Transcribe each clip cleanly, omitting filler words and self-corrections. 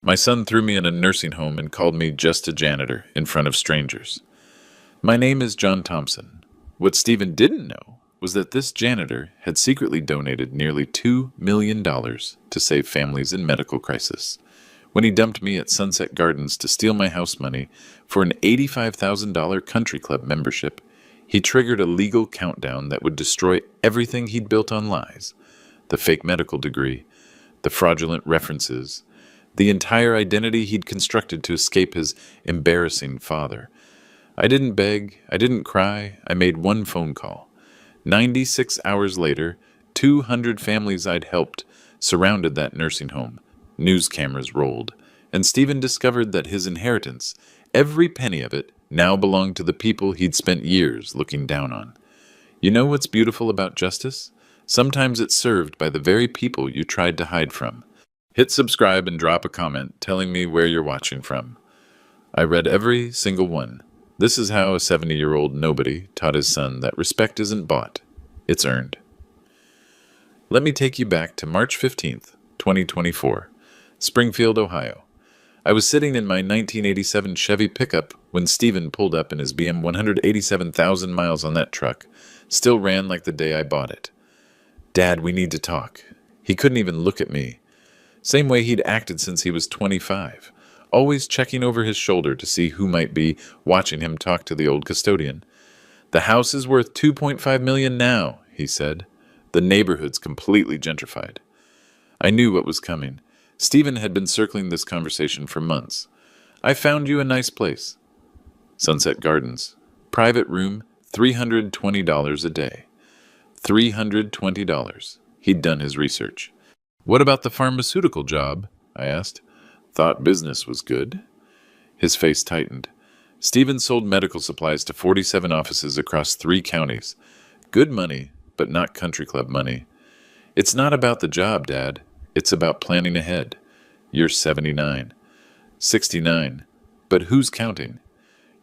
My son threw me in a nursing home and called me just a janitor in front of strangers. My name is John Thompson. What Stephen didn't know was that this janitor had secretly donated nearly $2 million to save families in medical crisis. When he dumped me at Sunset Gardens to steal my house money for an $85,000 country club membership, he triggered a legal countdown that would destroy everything he'd built on lies: the fake medical degree, the fraudulent references, the entire identity he'd constructed to escape his embarrassing father. I didn't beg, I didn't cry, I made one phone call. 96 hours later, 200 families I'd helped surrounded that nursing home. News cameras rolled, and Stephen discovered that his inheritance, every penny of it, now belonged to the people he'd spent years looking down on. You know what's beautiful about justice? Sometimes it's served by the very people you tried to hide from. Hit subscribe and drop a comment telling me where you're watching from. I read every single one. This is how a 70-year-old nobody taught his son that respect isn't bought, it's earned. Let me take you back to March 15th, 2024, Springfield, Ohio. I was sitting in my 1987 Chevy pickup when Stephen pulled up in his BM 187,000 miles on that truck. Still ran like the day I bought it. "Dad, we need to talk." He couldn't even look at me. Same way he'd acted since he was 25. Always checking over his shoulder to see who might be watching him talk to the old custodian. "The house is worth $2.5 million now," he said. "The neighborhood's completely gentrified." I knew what was coming. Stephen had been circling this conversation for months. "I found you a nice place." Sunset Gardens. Private room, $320 a day. $320. He'd done his research. "What about the pharmaceutical job?" I asked. "Thought business was good." His face tightened. Stephen sold medical supplies to 47 offices across 3 counties. Good money, but not country club money. "It's not about the job, Dad. It's about planning ahead. You're 79. 69. But who's counting?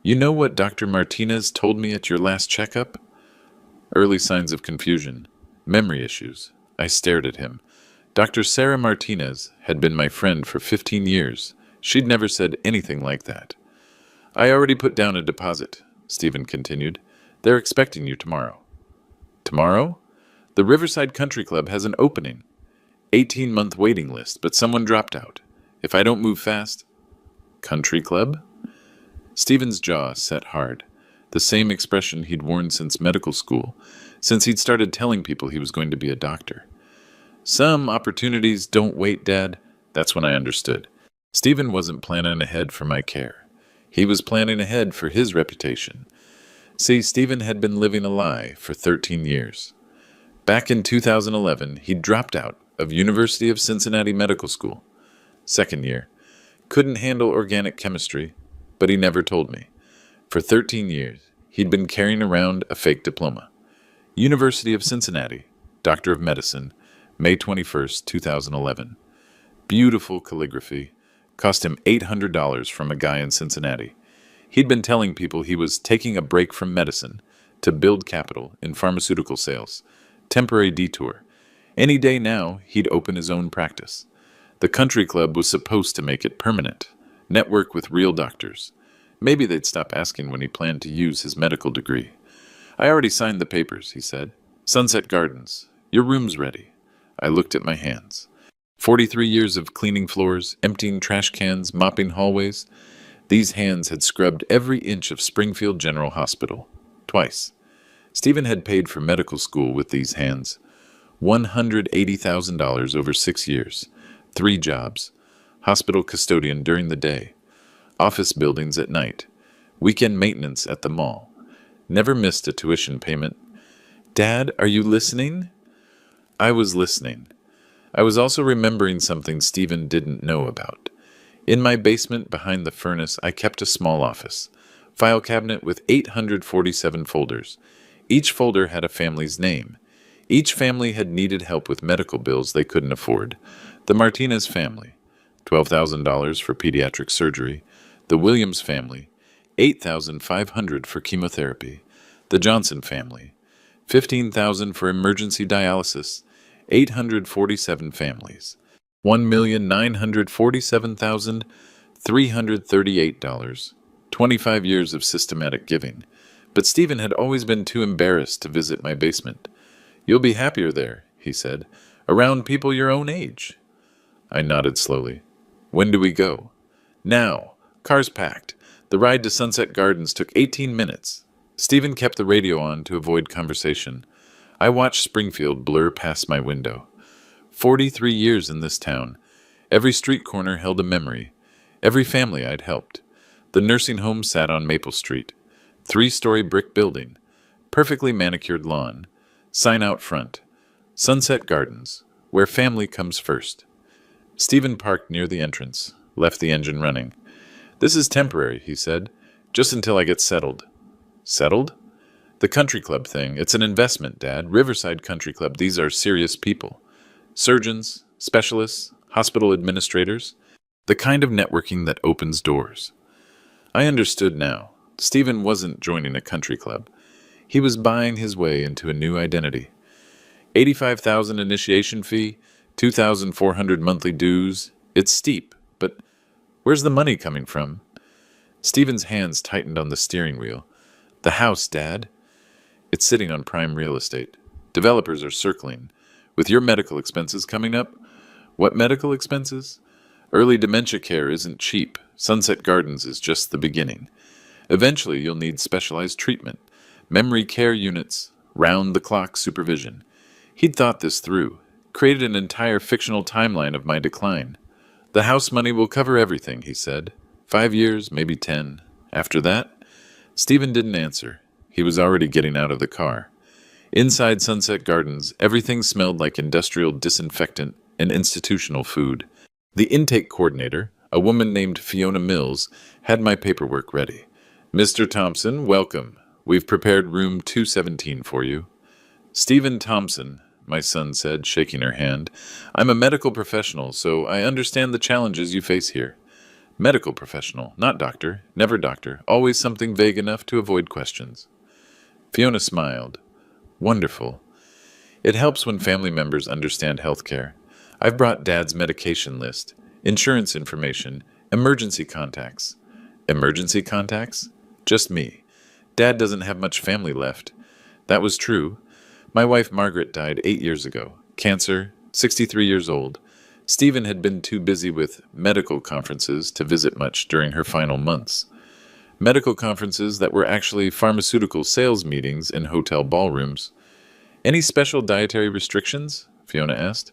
You know what Dr. Martinez told me at your last checkup?" Early signs of confusion. Memory issues. I stared at him. Dr. Sarah Martinez had been my friend for 15 years. She'd never said anything like that. "I already put down a deposit," Stephen continued. "They're expecting you tomorrow." "Tomorrow?" "The Riverside Country Club has an opening. 18-month waiting list, but someone dropped out. If I don't move fast—" "Country Club?" Stephen's jaw set hard. The same expression he'd worn since medical school, since he'd started telling people he was going to be a doctor. "Some opportunities don't wait, Dad." That's when I understood. Stephen wasn't planning ahead for my care. He was planning ahead for his reputation. See, Stephen had been living a lie for 13 years. Back in 2011, he dropped out of University of Cincinnati Medical School. Second year. Couldn't handle organic chemistry, but he never told me. For 13 years, he'd been carrying around a fake diploma. University of Cincinnati, Doctor of Medicine, May 21st, 2011. Beautiful calligraphy. Cost him $800 from a guy in Cincinnati. He'd been telling people he was taking a break from medicine to build capital in pharmaceutical sales. Temporary detour. Any day now, he'd open his own practice. The country club was supposed to make it permanent. Network with real doctors. Maybe they'd stop asking when he planned to use his medical degree. "I already signed the papers," he said. "Sunset Gardens. Your room's ready." I looked at my hands. 43 years of cleaning floors, emptying trash cans, mopping hallways. These hands had scrubbed every inch of Springfield General Hospital. Twice. Stephen had paid for medical school with these hands. $180,000 over 6 years. 3 jobs. Hospital custodian during the day. Office buildings at night. Weekend maintenance at the mall. Never missed a tuition payment. "Dad, are you listening?" I was listening. I was also remembering something Stephen didn't know about. In my basement behind the furnace, I kept a small office. File cabinet with 847 folders. Each folder had a family's name. Each family had needed help with medical bills they couldn't afford. The Martinez family, $12,000 for pediatric surgery. The Williams family, $8,500 for chemotherapy. The Johnson family, $15,000 for emergency dialysis. 847 families. $1,947,338. 25 years of systematic giving. But Stephen had always been too embarrassed to visit my basement. "You'll be happier there," he said, "around people your own age." I nodded slowly. "When do we go?" "Now. Car's packed. The ride to Sunset Gardens took 18 minutes. Stephen kept the radio on to avoid conversation. I watched Springfield blur past my window. 43 years in this town. Every street corner held a memory. Every family I'd helped. The nursing home sat on Maple Street. 3-story brick building. Perfectly manicured lawn. Sign out front. Sunset Gardens, where family comes first. Stephen parked near the entrance, left the engine running. "This is temporary," he said, "just until I get settled." "Settled?" "The country club thing. It's an investment, Dad. Riverside Country Club. These are serious people. Surgeons, specialists, hospital administrators. The kind of networking that opens doors." I understood now. Stephen wasn't joining a country club. He was buying his way into a new identity. 85,000 initiation fee, 2,400 monthly dues. It's steep, but where's the money coming from? Stephen's hands tightened on the steering wheel. "The house, Dad. It's sitting on prime real estate. Developers are circling. With your medical expenses coming up." "What medical expenses?" "Early dementia care isn't cheap. Sunset Gardens is just the beginning. Eventually you'll need specialized treatment, memory care units, round-the-clock supervision." He'd thought this through, created an entire fictional timeline of my decline. "The house money will cover everything," he said. 5 years, maybe 10. After that? Stephen didn't answer. He was already getting out of the car. Inside Sunset Gardens, everything smelled like industrial disinfectant and institutional food. The intake coordinator, a woman named Fiona Mills, had my paperwork ready. "Mr. Thompson, welcome. We've prepared room 217 for you." "Stephen Thompson," my son said, shaking her hand. "I'm a medical professional, so I understand the challenges you face here." Medical professional, not doctor, never doctor, always something vague enough to avoid questions. Fiona smiled. "Wonderful. It helps when family members understand healthcare. I've brought Dad's medication list, insurance information, emergency contacts." "Emergency contacts?" "Just me. Dad doesn't have much family left." That was true. My wife Margaret died 8 years ago. Cancer, 63 years old. Stephen had been too busy with medical conferences to visit much during her final months. Medical conferences that were actually pharmaceutical sales meetings in hotel ballrooms. "Any special dietary restrictions?" Fiona asked.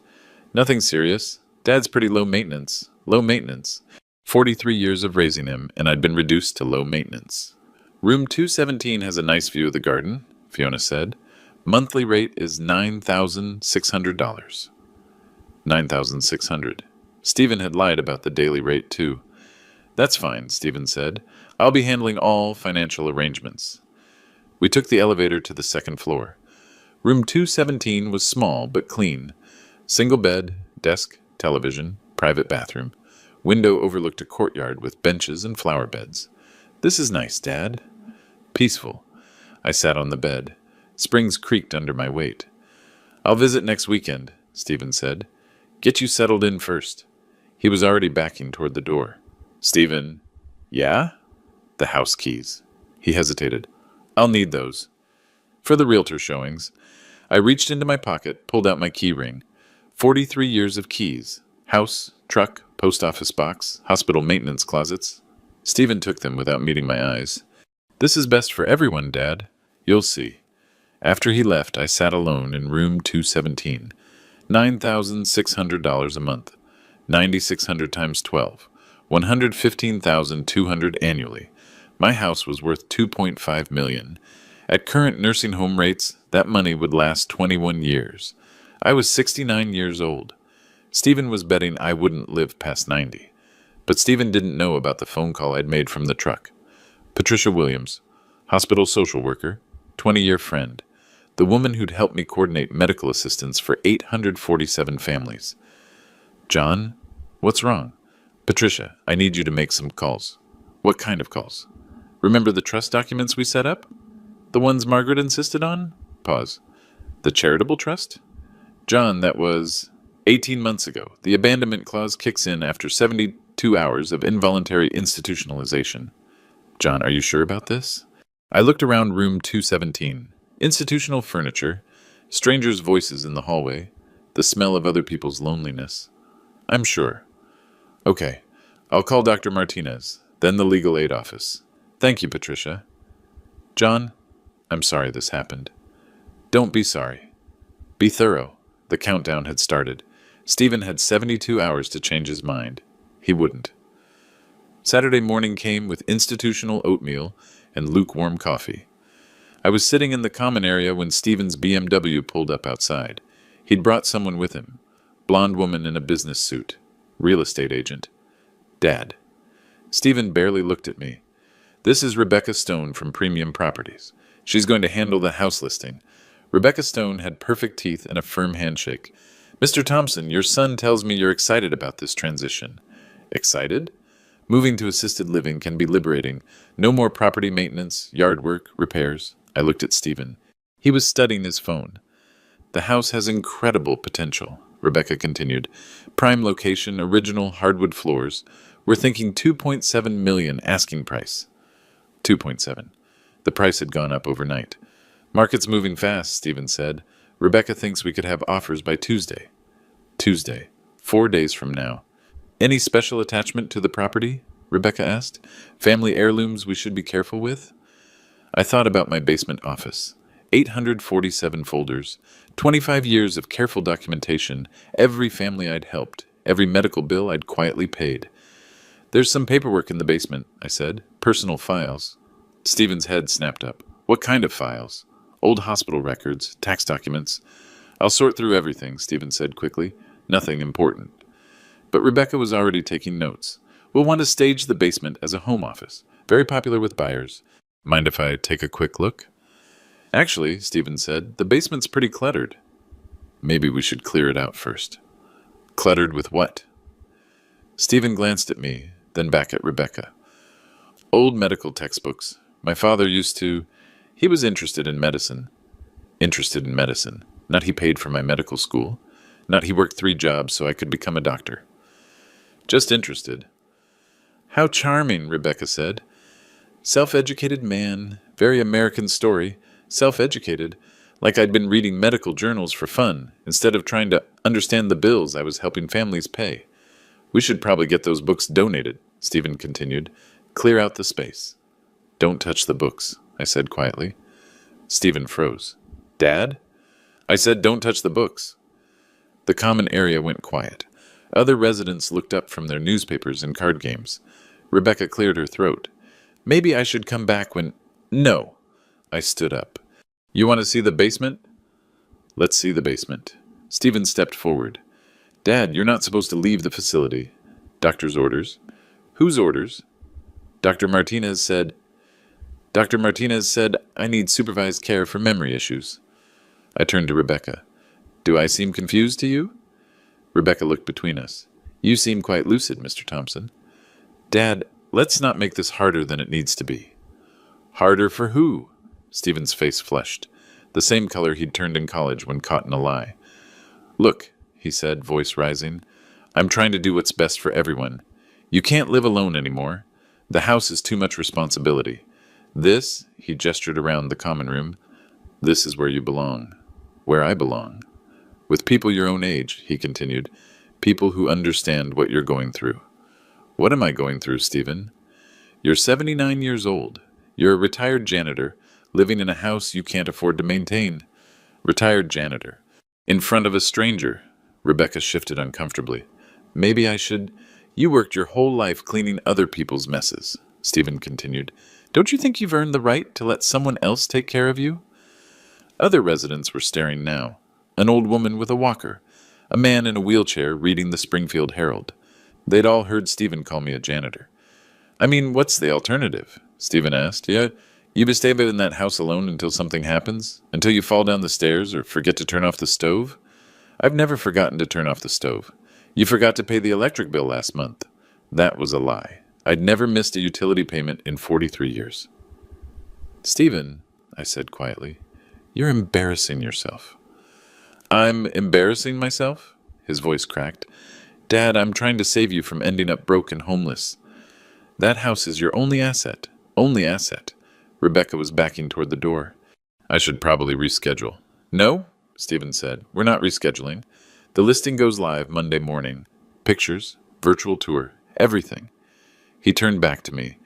"Nothing serious. Dad's pretty low maintenance. Low maintenance. 43 years of raising him, and I'd been reduced to low maintenance." "Room 217 has a nice view of the garden," Fiona said. "Monthly rate is $9,600. $9,600. Stephen had lied about the daily rate, too. "That's fine," Stephen said. "I'll be handling all financial arrangements." We took the elevator to the second floor. Room 217 was small but clean. Single bed, desk, television, private bathroom. Window overlooked a courtyard with benches and flower beds. "This is nice, Dad." Peaceful. I sat on the bed. Springs creaked under my weight. "I'll visit next weekend," Stephen said. "Get you settled in first." He was already backing toward the door. "Stephen." "Yeah?" "The house keys." He hesitated. "I'll need those." "For the realtor showings." I reached into my pocket, pulled out my key ring. 43 years of keys. House, truck, post office box, hospital maintenance closets. Stephen took them without meeting my eyes. "This is best for everyone, Dad. You'll see." After he left, I sat alone in room 217. $9,600 a month. 9,600 times 12. 115,200 annually. My house was worth $2.5 million. At current nursing home rates, that money would last 21 years. I was 69 years old. Stephen was betting I wouldn't live past 90. But Stephen didn't know about the phone call I'd made from the truck. Patricia Williams, hospital social worker, 20-year friend. The woman who'd helped me coordinate medical assistance for 847 families. "John, what's wrong?" "Patricia, I need you to make some calls." "What kind of calls?" "Remember the trust documents we set up? The ones Margaret insisted on?" Pause. "The charitable trust?" "John, that was 18 months ago. The abandonment clause kicks in after 72 hours of involuntary institutionalization. John, are you sure about this? I looked around room 217. Institutional furniture, strangers' voices in the hallway, the smell of other people's loneliness. I'm sure. Okay, I'll call Dr. Martinez, then the legal aid office. Thank you, Patricia. John, I'm sorry this happened. Don't be sorry. Be thorough. The countdown had started. Stephen had 72 hours to change his mind. He wouldn't. Saturday morning came with institutional oatmeal and lukewarm coffee. I was sitting in the common area when Stephen's BMW pulled up outside. He'd brought someone with him. Blonde woman in a business suit. Real estate agent. Dad. Stephen barely looked at me. This is Rebecca Stone from Premium Properties. She's going to handle the house listing. Rebecca Stone had perfect teeth and a firm handshake. Mr. Thompson, your son tells me you're excited about this transition. Excited? Moving to assisted living can be liberating. No more property maintenance, yard work, repairs. I looked at Stephen. He was studying his phone. The house has incredible potential, Rebecca continued. Prime location, original hardwood floors. We're thinking $2.7 million asking price. 2.7. The price had gone up overnight. Market's moving fast, Stephen said. Rebecca thinks we could have offers by Tuesday. Tuesday. 4 days from now. Any special attachment to the property? Rebecca asked. Family heirlooms we should be careful with? I thought about my basement office. 847 folders, 25 years of careful documentation, every family I'd helped, every medical bill I'd quietly paid. There's some paperwork in the basement, I said. Personal files. Stephen's head snapped up. What kind of files? Old hospital records, tax documents. I'll sort through everything, Stephen said quickly. Nothing important. But Rebecca was already taking notes. We'll want to stage the basement as a home office. Very popular with buyers. Mind if I take a quick look? Actually, Stephen said, the basement's pretty cluttered. Maybe we should clear it out first. Cluttered with what? Stephen glanced at me, then back at Rebecca. Old medical textbooks. My father used to... He was interested in medicine. Interested in medicine. Not he paid for my medical school. Not he worked 3 jobs so I could become a doctor. Just interested. How charming, Rebecca said. Self-educated man. Very American story. Self-educated. Like I'd been reading medical journals for fun, instead of trying to understand the bills I was helping families pay. We should probably get those books donated, Stephen continued. Clear out the space. Don't touch the books, I said quietly. Stephen froze. Dad? I said don't touch the books. The common area went quiet. Other residents looked up from their newspapers and card games. Rebecca cleared her throat. Maybe I should come back when... No. I stood up. You want to see the basement? Let's see the basement. Stephen stepped forward. Dad, you're not supposed to leave the facility. Doctor's orders. Whose orders? Dr. Martinez said I need supervised care for memory issues. I turned to Rebecca. Do I seem confused to you? Rebecca looked between us. You seem quite lucid, Mr. Thompson. Dad, let's not make this harder than it needs to be. Harder for who? Stephen's face flushed, the same color he'd turned in college when caught in a lie. Look, he said, voice rising, I'm trying to do what's best for everyone. You can't live alone anymore. The house is too much responsibility. This, he gestured around the common room, this is where you belong. Where I belong. With people your own age, he continued, people who understand what you're going through. What am I going through, Stephen? You're 79 years old. You're a retired janitor, living in a house you can't afford to maintain. Retired janitor. In front of a stranger. Rebecca shifted uncomfortably. Maybe I should... You worked your whole life cleaning other people's messes, Stephen continued. Don't you think you've earned the right to let someone else take care of you? Other residents were staring now. An old woman with a walker. A man in a wheelchair reading the Springfield Herald. They'd all heard Stephen call me a janitor. I mean, what's the alternative? Stephen asked. Yeah, you stay in that house alone until something happens? Until you fall down the stairs or forget to turn off the stove? I've never forgotten to turn off the stove. You forgot to pay the electric bill last month. That was a lie. I'd never missed a utility payment in 43 years. Stephen, I said quietly, you're embarrassing yourself. I'm embarrassing myself? his voice cracked. Dad, I'm trying to save you from ending up broke and homeless. That house is your only asset. Only asset. Rebecca was backing toward the door. I should probably reschedule. No, Stephen said. We're not rescheduling. The listing goes live Monday morning. Pictures, virtual tour, everything. He turned back to me.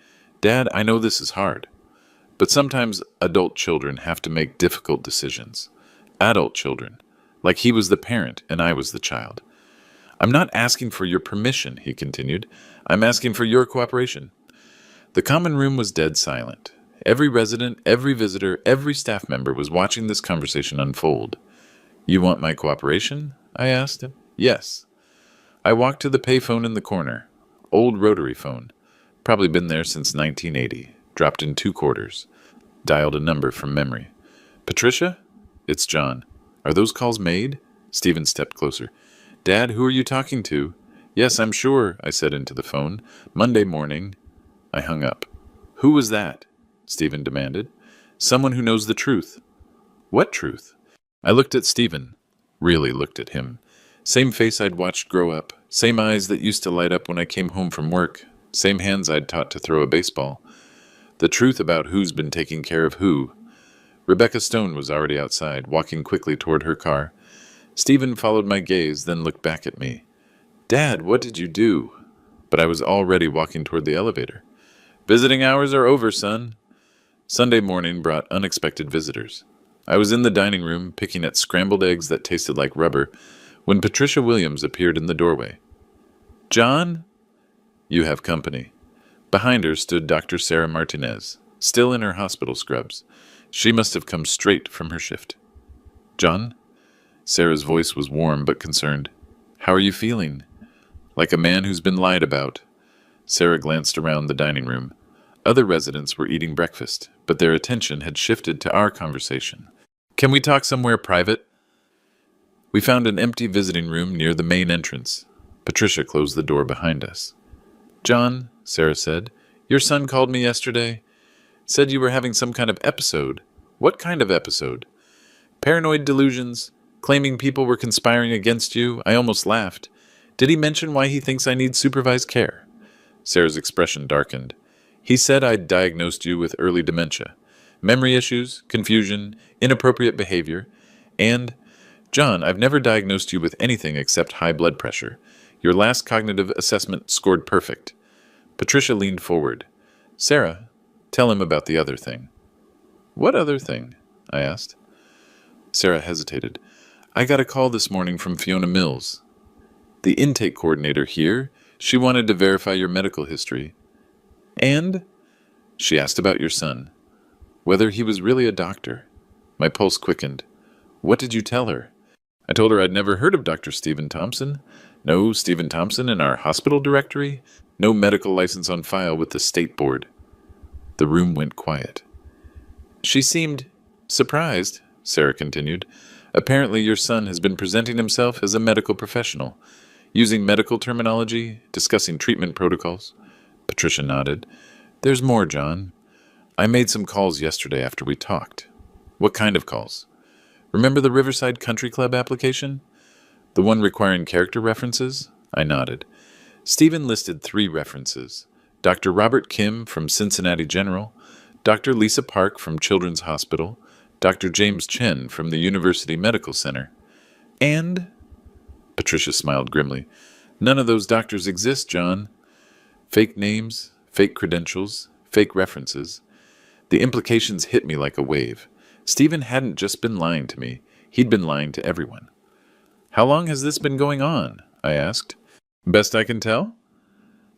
Dad, I know this is hard, but sometimes adult children have to make difficult decisions. Adult children. Like he was the parent and I was the child. I'm not asking for your permission, he continued. I'm asking for your cooperation. The common room was dead silent. Every resident, every visitor, every staff member was watching this conversation unfold. You want my cooperation? I asked him. Yes. I walked to the payphone in the corner. Old rotary phone. Probably been there since 1980. Dropped in 2 quarters. Dialed a number from memory. Patricia? It's John. Are those calls made? Stephen stepped closer. Dad, who are you talking to? Yes, I'm sure, I said into the phone. Monday morning. I hung up. Who was that? Stephen demanded. Someone who knows the truth. What truth? I looked at Stephen. Really looked at him. Same face I'd watched grow up. Same eyes that used to light up when I came home from work. Same hands I'd taught to throw a baseball. The truth about who's been taking care of who. Rebecca Stone was already outside, walking quickly toward her car. Stephen followed my gaze, then looked back at me. Dad, what did you do? But I was already walking toward the elevator. Visiting hours are over, son. Sunday morning brought unexpected visitors. I was in the dining room, picking at scrambled eggs that tasted like rubber, when Patricia Williams appeared in the doorway. John? You have company. Behind her stood Dr. Sarah Martinez, still in her hospital scrubs. She must have come straight from her shift. John? Sarah's voice was warm but concerned. How are you feeling? Like a man who's been lied about. Sarah glanced around the dining room. Other residents were eating breakfast, but their attention had shifted to our conversation. Can we talk somewhere private? We found an empty visiting room near the main entrance. Patricia closed the door behind us. John, Sarah said, your son called me yesterday. Said you were having some kind of episode. What kind of episode? Paranoid delusions, claiming people were conspiring against you. I almost laughed. Did he mention why he thinks I need supervised care? Sarah's expression darkened. He said I'd diagnosed you with early dementia, memory issues, confusion, inappropriate behavior, and, John, I've never diagnosed you with anything except high blood pressure. Your last cognitive assessment scored perfect. Patricia leaned forward. Sarah, tell him about the other thing. What other thing? I asked. Sarah hesitated. I got a call this morning from Fiona Mills, the intake coordinator here. She wanted to verify your medical history. And? She asked about your son. Whether he was really a doctor. My pulse quickened. What did you tell her? I told her I'd never heard of Dr. Stephen Thompson. No Stephen Thompson in our hospital directory. No medical license on file with the state board. The room went quiet. She seemed surprised, Sarah continued. Apparently your son has been presenting himself as a medical professional, using medical terminology, discussing treatment protocols. Patricia nodded. There's more, John. I made some calls yesterday after we talked. What kind of calls? Remember the Riverside Country Club application? The one requiring character references? I nodded. Stephen listed 3 references. Dr. Robert Kim from Cincinnati General, Dr. Lisa Park from Children's Hospital, Dr. James Chen from the University Medical Center. And? Patricia smiled grimly. None of those doctors exist, John. Fake names, fake credentials, fake references. The implications hit me like a wave. Stephen hadn't just been lying to me. He'd been lying to everyone. How long has this been going on? I asked. Best I can tell?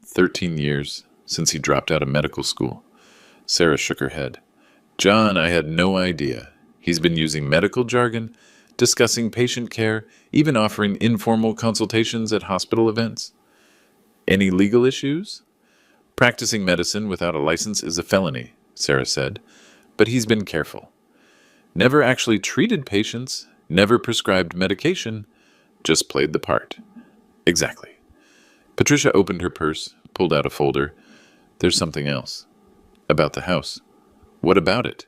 13 years, since he dropped out of medical school. Sarah shook her head. John, I had no idea. He's been using medical jargon, discussing patient care, even offering informal consultations at hospital events. Any legal issues? Practicing medicine without a license is a felony, Sarah said, but he's been careful. Never actually treated patients, never prescribed medication, just played the part. Exactly. Patricia opened her purse, pulled out a folder. There's something else. About the house. What about it?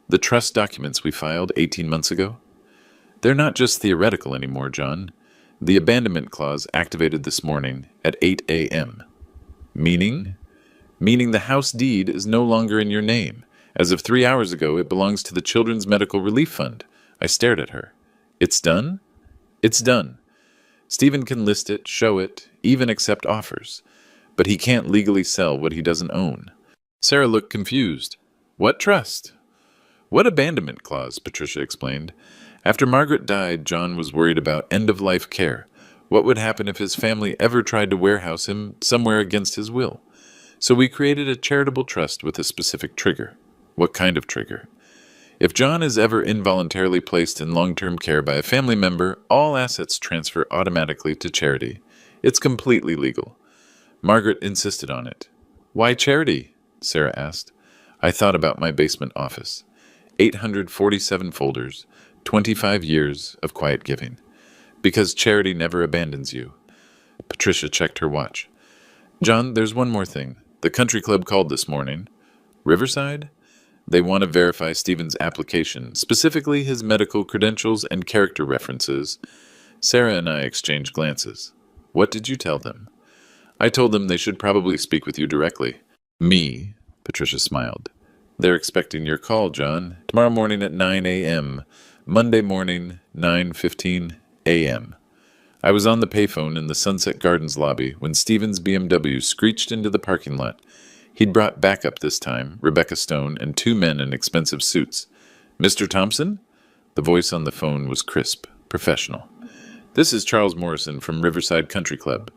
The trust documents we filed 18 months ago? They're not just theoretical anymore, John. The abandonment clause activated this morning at 8 a.m. Meaning? Meaning the house deed is no longer in your name. As of 3 hours ago, it belongs to the Children's Medical Relief Fund. I stared at her. It's done? It's done. Stephen can list it, show it, even accept offers. But he can't legally sell what he doesn't own. Sarah looked confused. What trust? What abandonment clause? Patricia explained. After Margaret died, John was worried about end-of-life care. What would happen if his family ever tried to warehouse him somewhere against his will? So we created a charitable trust with a specific trigger. What kind of trigger? If John is ever involuntarily placed in long-term care by a family member, all assets transfer automatically to charity. It's completely legal. Margaret insisted on it. Why charity? Sarah asked. I thought about my basement office. 847 folders, 25 years of quiet giving. Because charity never abandons you. Patricia checked her watch. John, there's one more thing. The country club called this morning. Riverside? They want to verify Stephen's application, specifically his medical credentials and character references. Sarah and I exchanged glances. What did you tell them? I told them they should probably speak with you directly. Me? Patricia smiled. They're expecting your call, John. Tomorrow morning at 9 a.m. Monday morning, 9:15 a.m. I was on the payphone in the Sunset Gardens lobby when Stephen's BMW screeched into the parking lot. He'd brought backup this time, Rebecca Stone, and 2 men in expensive suits. Mr. Thompson? The voice on the phone was crisp, professional. This is Charles Morrison from Riverside Country Club.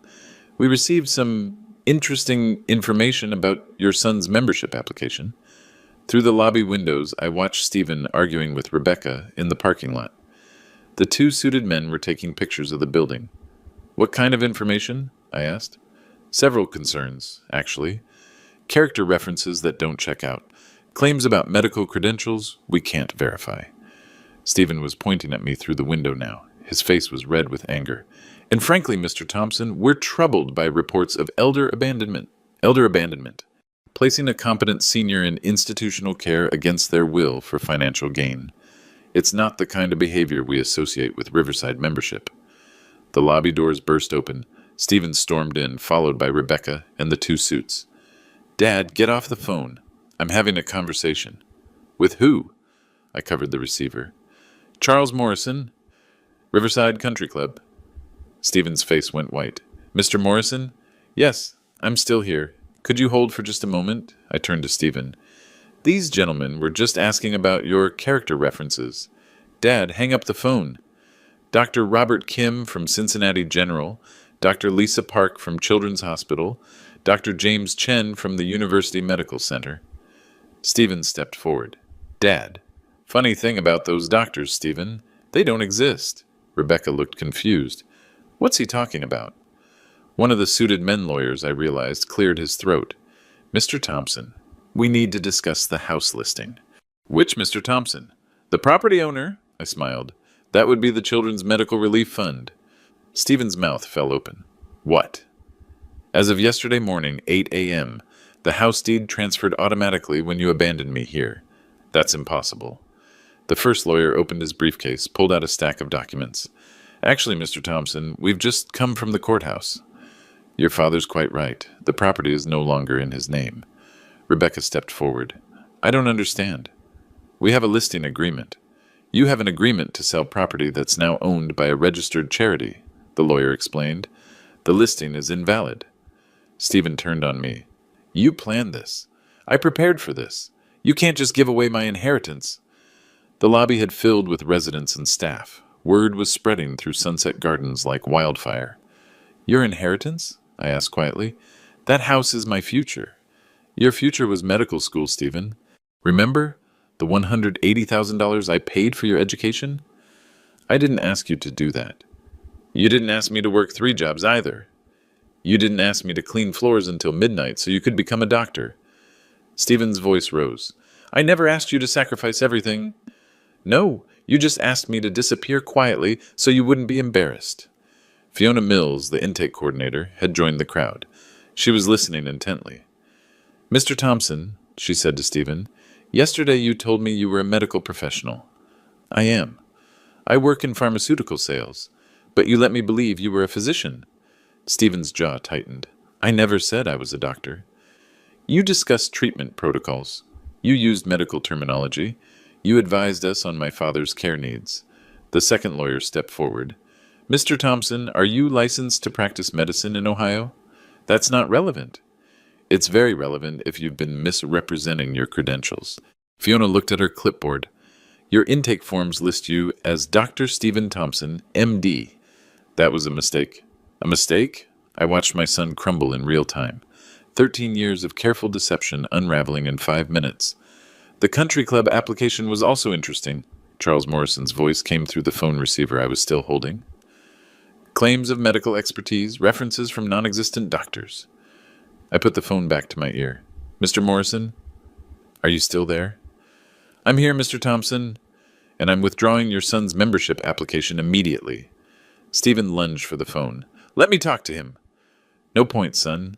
We received some interesting information about your son's membership application. Through the lobby windows, I watched Stephen arguing with Rebecca in the parking lot. The 2 suited men were taking pictures of the building. What kind of information? I asked. Several concerns, actually. Character references that don't check out. Claims about medical credentials we can't verify. Stephen was pointing at me through the window now. His face was red with anger. And frankly, Mr. Thompson, we're troubled by reports of elder abandonment. Placing a competent senior in institutional care against their will for financial gain. It's not the kind of behavior we associate with Riverside membership. The lobby doors burst open. Stephen stormed in, followed by Rebecca and the 2 suits. Dad, get off the phone. I'm having a conversation. With who? I covered the receiver. Charles Morrison, Riverside Country Club. Stephen's face went white. Mr. Morrison? Yes, I'm still here. Could you hold for just a moment? I turned to Stephen. These gentlemen were just asking about your character references. Dad, hang up the phone. Dr. Robert Kim from Cincinnati General, Dr. Lisa Park from Children's Hospital, Dr. James Chen from the University Medical Center. Stephen stepped forward. Dad, funny thing about those doctors, Stephen. They don't exist. Rebecca looked confused. What's he talking about? One of the suited men lawyers, I realized, cleared his throat. Mr. Thompson, we need to discuss the house listing. Which Mr. Thompson? The property owner? I smiled. That would be the Children's Medical Relief Fund. Stephen's mouth fell open. What? As of yesterday morning, 8 a.m., the house deed transferred automatically when you abandoned me here. That's impossible. The first lawyer opened his briefcase, pulled out a stack of documents. Actually, Mr. Thompson, we've just come from the courthouse. Your father's quite right. The property is no longer in his name. Rebecca stepped forward. I don't understand. We have a listing agreement. You have an agreement to sell property that's now owned by a registered charity, the lawyer explained. The listing is invalid. Stephen turned on me. You planned this. I prepared for this. You can't just give away my inheritance. The lobby had filled with residents and staff. Word was spreading through Sunset Gardens like wildfire. Your inheritance? I asked quietly. That house is my future. Your future was medical school, Stephen. Remember the $180,000 I paid for your education? I didn't ask you to do that. You didn't ask me to work 3 jobs either. You didn't ask me to clean floors until midnight so you could become a doctor. Stephen's voice rose. I never asked you to sacrifice everything. No, you just asked me to disappear quietly so you wouldn't be embarrassed. Fiona Mills, the intake coordinator, had joined the crowd. She was listening intently. Mr. Thompson, she said to Stephen, yesterday you told me you were a medical professional. I am. I work in pharmaceutical sales. But you let me believe you were a physician. Stephen's jaw tightened. I never said I was a doctor. You discussed treatment protocols. You used medical terminology. You advised us on my father's care needs. The second lawyer stepped forward. Mr. Thompson, are you licensed to practice medicine in Ohio? That's not relevant. It's very relevant if you've been misrepresenting your credentials. Fiona looked at her clipboard. Your intake forms list you as Dr. Stephen Thompson, MD. That was a mistake. A mistake? I watched my son crumble in real time. 13 years of careful deception unraveling in 5 minutes. The country club application was also interesting. Charles Morrison's voice came through the phone receiver I was still holding. Claims of medical expertise, references from non-existent doctors. I put the phone back to my ear. Mr. Morrison, are you still there? I'm here, Mr. Thompson, and I'm withdrawing your son's membership application immediately. Stephen lunged for the phone. Let me talk to him. No point, son.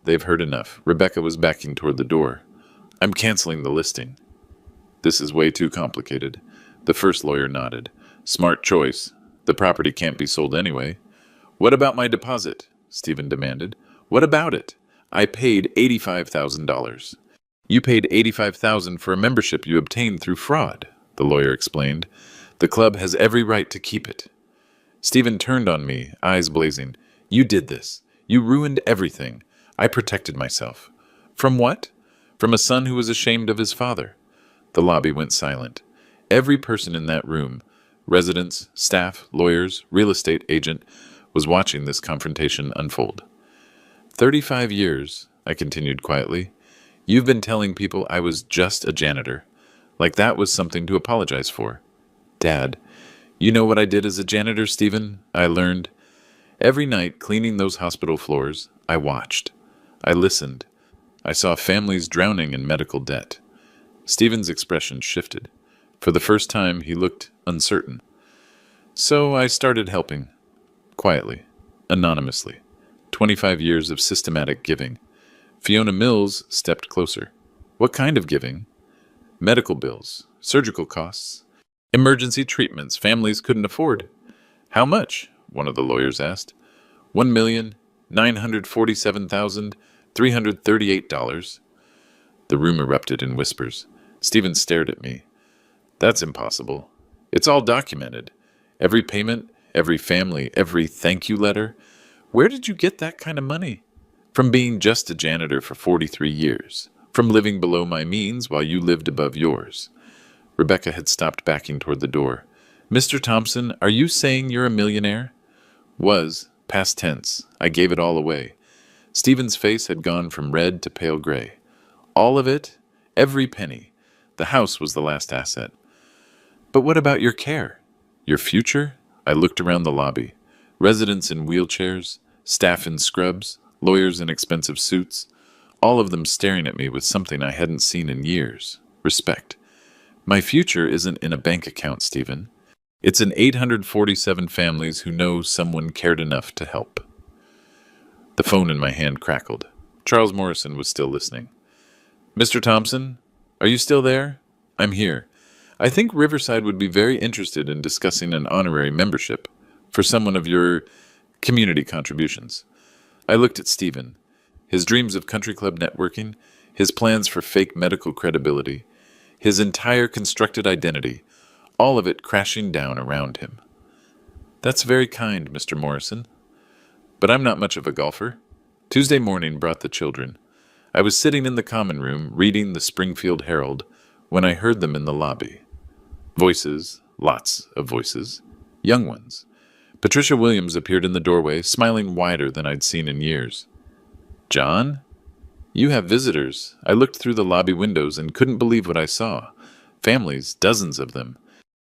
They've heard enough. Rebecca was backing toward the door. I'm canceling the listing. This is way too complicated. The first lawyer nodded. Smart choice. The property can't be sold anyway. What about my deposit? Stephen demanded. What about it? I paid $85,000. You paid $85,000 for a membership you obtained through fraud, the lawyer explained. The club has every right to keep it. Stephen turned on me, eyes blazing. You did this. You ruined everything. I protected myself. From what? From a son who was ashamed of his father. The lobby went silent. Every person in that room, residents, staff, lawyers, real estate agent, was watching this confrontation unfold. 35 years, I continued quietly. You've been telling people I was just a janitor. Like that was something to apologize for. Dad, you know what I did as a janitor, Stephen? I learned. Every night, cleaning those hospital floors, I watched. I listened. I saw families drowning in medical debt. Stephen's expression shifted. For the first time, he looked uncertain. So I started helping. Quietly. Anonymously. 25 years of systematic giving. Fiona Mills stepped closer. What kind of giving? Medical bills, surgical costs, emergency treatments families couldn't afford. How much? One of the lawyers asked. $1,947,338. The room erupted in whispers. Stephen stared at me. That's impossible. It's all documented. Every payment, every family, every thank you letter. Where did you get that kind of money? From being just a janitor for 43 years. From living below my means while you lived above yours. Rebecca had stopped backing toward the door. Mr. Thompson, are you saying you're a millionaire? Was. Past tense. I gave it all away. Stephen's face had gone from red to pale gray. All of it? Every penny. The house was the last asset. But what about your care? Your future? I looked around the lobby. Residents in wheelchairs, staff in scrubs, lawyers in expensive suits, all of them staring at me with something I hadn't seen in years. Respect. My future isn't in a bank account, Stephen. It's in 847 families who know someone cared enough to help. The phone in my hand crackled. Charles Morrison was still listening. Mr. Thompson, are you still there? I'm here. I think Riverside would be very interested in discussing an honorary membership for someone of your community contributions. I looked at Stephen. His dreams of country club networking, his plans for fake medical credibility, his entire constructed identity, all of it crashing down around him. That's very kind, Mr. Morrison. But I'm not much of a golfer. Tuesday morning brought the children. I was sitting in the common room reading the Springfield Herald when I heard them in the lobby. Voices, lots of voices, young ones. Patricia Williams appeared in the doorway, smiling wider than I'd seen in years. John? You have visitors. I looked through the lobby windows and couldn't believe what I saw. Families, dozens of them.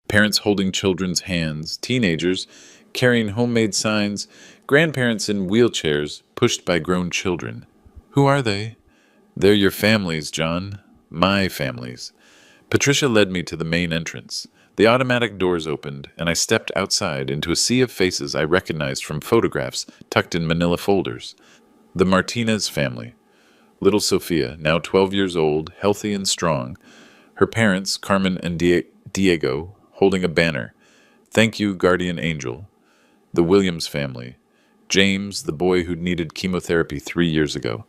Parents holding children's hands, teenagers carrying homemade signs, grandparents in wheelchairs pushed by grown children. Who are they? They're your families, John. My families. Patricia led me to the main entrance. The automatic doors opened, and I stepped outside into a sea of faces I recognized from photographs tucked in manila folders. The Martinez family. Little Sophia, now 12 years old, healthy and strong. Her parents, Carmen and Diego, holding a banner. Thank you, guardian angel. The Williams family. James, the boy who'd needed chemotherapy 3 years ago.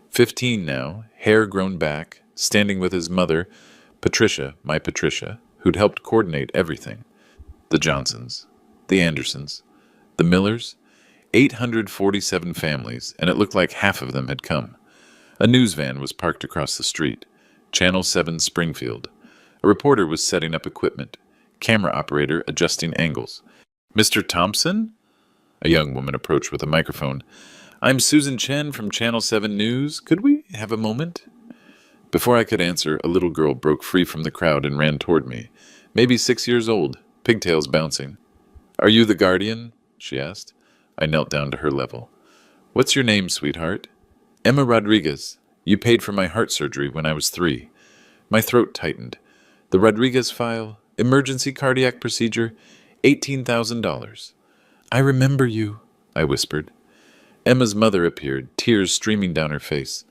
15 now, hair grown back, standing with his mother, Patricia, my Patricia, who'd helped coordinate everything. The Johnsons. The Andersons. The Millers. 847 families, and it looked like half of them had come. A news van was parked across the street. Channel 7 Springfield. A reporter was setting up equipment. Camera operator adjusting angles. "Mr. Thompson?" A young woman approached with a microphone. "I'm Susan Chen from Channel 7 News. Could we have a moment?" Before I could answer, a little girl broke free from the crowd and ran toward me. Maybe 6 years old, pigtails bouncing. "Are you the guardian?" she asked. I knelt down to her level. "What's your name, sweetheart?" "Emma Rodriguez. You paid for my heart surgery when I was 3. My throat tightened. The Rodriguez file, emergency cardiac procedure, $18,000. "I remember you," I whispered. Emma's mother appeared, tears streaming down her face.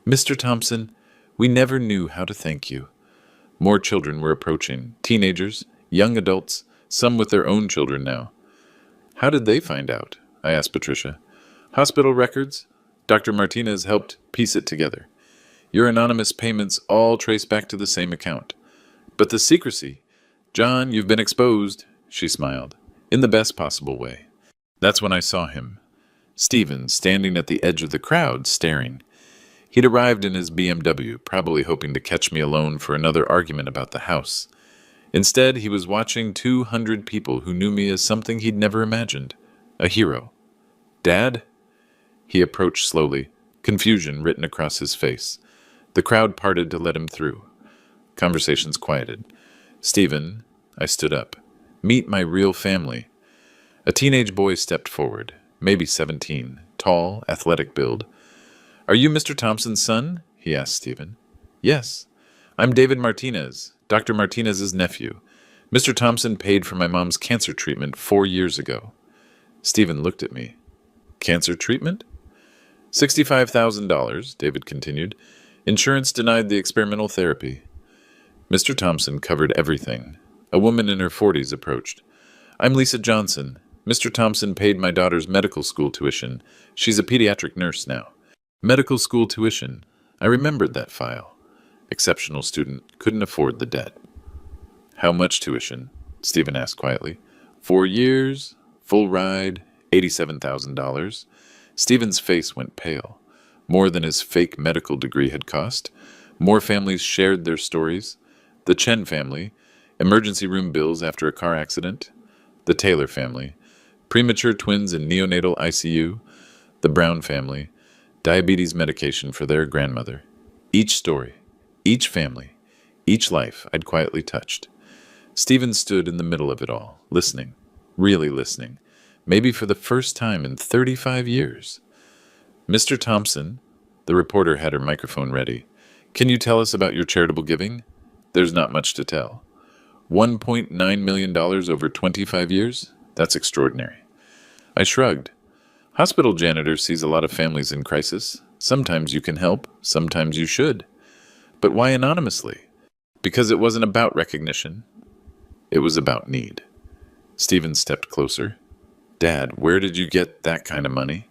"Mr. Thompson, we never knew how to thank you." More children were approaching, teenagers, young adults, some with their own children now. "How did they find out?" I asked Patricia. "Hospital records. Dr. Martinez helped piece it together. Your anonymous payments all trace back to the same account. But the secrecy. John, you've been exposed," she smiled, in the best possible way. That's when I saw him. Stephen, standing at the edge of the crowd, staring. He'd arrived in his BMW, probably hoping to catch me alone for another argument about the house. Instead, he was watching 200 people who knew me as something he'd never imagined. A hero. "Dad?" He approached slowly, confusion written across his face. The crowd parted to let him through. Conversations quieted. "Stephen," I stood up. "Meet my real family." A teenage boy stepped forward, maybe 17, tall, athletic build. "Are you Mr. Thompson's son?" he asked Stephen. "Yes. I'm David Martinez, Dr. Martinez's nephew. Mr. Thompson paid for my mom's cancer treatment 4 years ago." Stephen looked at me. "Cancer treatment?" $65,000, David continued. "Insurance denied the experimental therapy." Mr. Thompson covered everything. A woman in her 40s approached. "I'm Lisa Johnson. Mr. Thompson paid my daughter's medical school tuition. She's a pediatric nurse now." Medical school tuition. I remembered that file. Exceptional student, couldn't afford the debt. "How much tuition?" Stephen asked quietly. 4 years, full ride, $87,000. Stephen's face went pale. More than his fake medical degree had cost. More families shared their stories. The Chen family, emergency room bills after a car accident. The Taylor family, premature twins in neonatal ICU. The Brown family, diabetes medication for their grandmother. Each story, each family, each life I'd quietly touched. Stephen stood in the middle of it all, listening, really listening, maybe for the first time in 35 years. "Mr. Thompson," the reporter had her microphone ready, "can you tell us about your charitable giving?" "There's not much to tell." $1.9 million over 25 years? That's extraordinary. I shrugged. Hospital janitor sees a lot of families in crisis. Sometimes you can help, sometimes you should. But why anonymously? Because it wasn't about recognition. It was about need. Stephen stepped closer. "Dad, where did you get that kind of money?"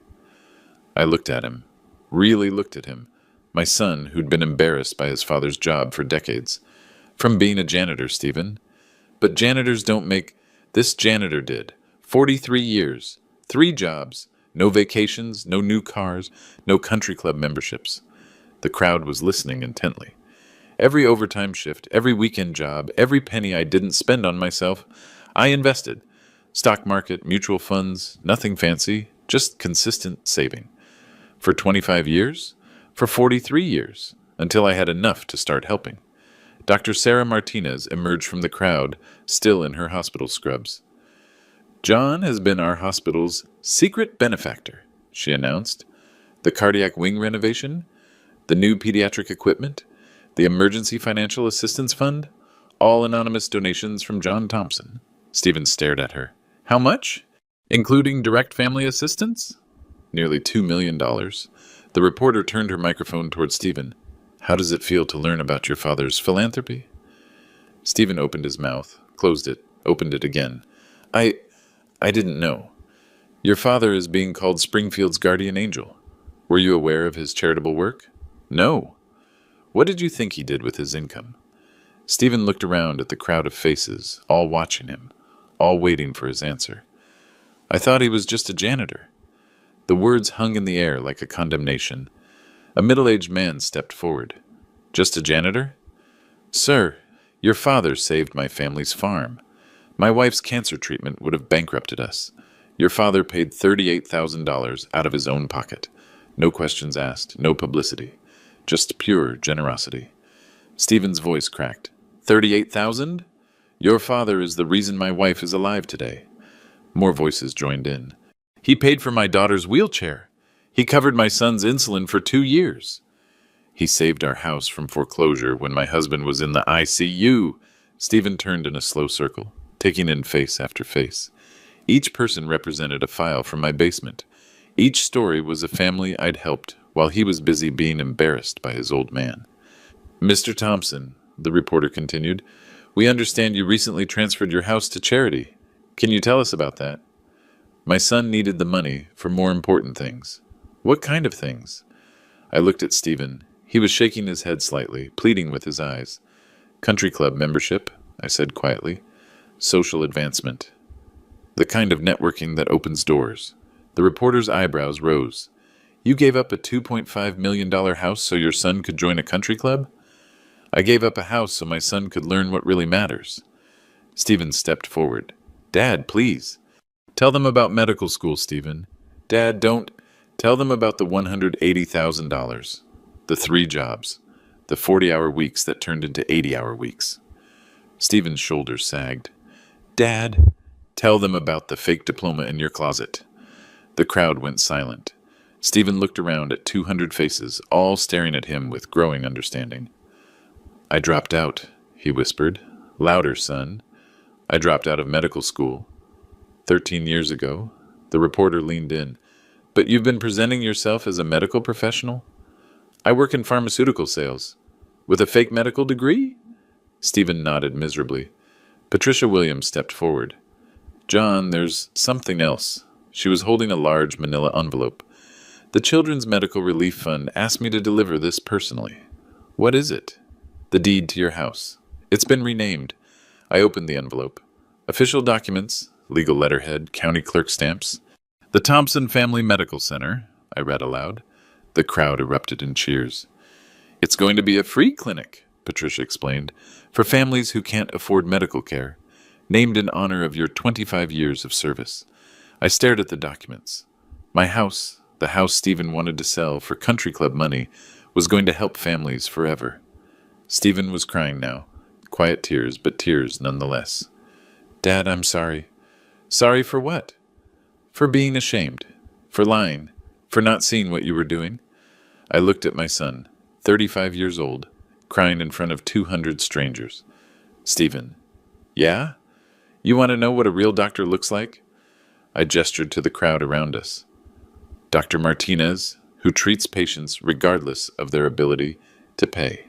I looked at him. Really looked at him. My son, who'd been embarrassed by his father's job for decades. "From being a janitor, Stephen." "But janitors don't make—" "This janitor did. 43 years. 3 jobs. No vacations, no new cars, no country club memberships." The crowd was listening intently. "Every overtime shift, every weekend job, every penny I didn't spend on myself, I invested. Stock market, mutual funds, nothing fancy, just consistent saving. For 25 years? For 43 years, until I had enough to start helping." Dr. Sarah Martinez emerged from the crowd, still in her hospital scrubs. "John has been our hospital's secret benefactor," she announced. "The cardiac wing renovation, the new pediatric equipment, the emergency financial assistance fund, all anonymous donations from John Thompson." Stephen stared at her. "How much? Including direct family assistance?" "Nearly $2 million. The reporter turned her microphone toward Stephen. "How does it feel to learn about your father's philanthropy?" Stephen opened his mouth, closed it, opened it again. I didn't know. Your father is being called Springfield's guardian angel. Were you aware of his charitable work? No. What did you think he did with his income? Stephen looked around at the crowd of faces, all watching him, all waiting for his answer. I thought he was just a janitor. The words hung in the air like a condemnation. A middle-aged man stepped forward. Just a janitor? Sir, your father saved my family's farm. My wife's cancer treatment would have bankrupted us. Your father paid $38,000 out of his own pocket. No questions asked, no publicity. Just pure generosity. Stephen's voice cracked. 38,000? Your father is the reason my wife is alive today. More voices joined in. He paid for my daughter's wheelchair. He covered my son's insulin for 2 years. He saved our house from foreclosure when my husband was in the ICU. Stephen turned in a slow circle, taking in face after face. Each person represented a file from my basement. Each story was a family I'd helped while he was busy being embarrassed by his old man. Mr. Thompson, the reporter continued, we understand you recently transferred your house to charity. Can you tell us about that? My son needed the money for more important things. What kind of things? I looked at Stephen. He was shaking his head slightly, pleading with his eyes. Country club membership, I said quietly. Social advancement. The kind of networking that opens doors. The reporter's eyebrows rose. You gave up a $2.5 million house so your son could join a country club? I gave up a house so my son could learn what really matters. Stephen stepped forward. Dad, please. Tell them about medical school, Stephen. Dad, don't. Tell them about the $180,000. The 3 jobs. The 40-hour weeks that turned into 80-hour weeks. Stephen's shoulders sagged. Dad, tell them about the fake diploma in your closet. The crowd went silent. Stephen looked around at 200 faces, all staring at him with growing understanding. I dropped out, he whispered. Louder, son. I dropped out of medical school. 13 years ago. The reporter leaned in. But you've been presenting yourself as a medical professional? I work in pharmaceutical sales. With a fake medical degree? Stephen nodded miserably. Patricia Williams stepped forward. John, there's something else. She was holding a large manila envelope. The Children's Medical Relief Fund asked me to deliver this personally. What is it? The deed to your house. It's been renamed. I opened the envelope. Official documents, legal letterhead, county clerk stamps. The Thompson Family Medical Center, I read aloud. The crowd erupted in cheers. It's going to be a free clinic, Patricia explained, for families who can't afford medical care, named in honor of your 25 years of service. I stared at the documents. My house, the house Stephen wanted to sell for country club money, was going to help families forever. Stephen was crying now. Quiet tears, but tears nonetheless. Dad, I'm sorry. Sorry for what? For being ashamed. For lying. For not seeing what you were doing. I looked at my son, 35 years old, crying in front of 200 strangers. Stephen. Yeah? You want to know what a real doctor looks like? I gestured to the crowd around us. Dr. Martinez, who treats patients regardless of their ability to pay.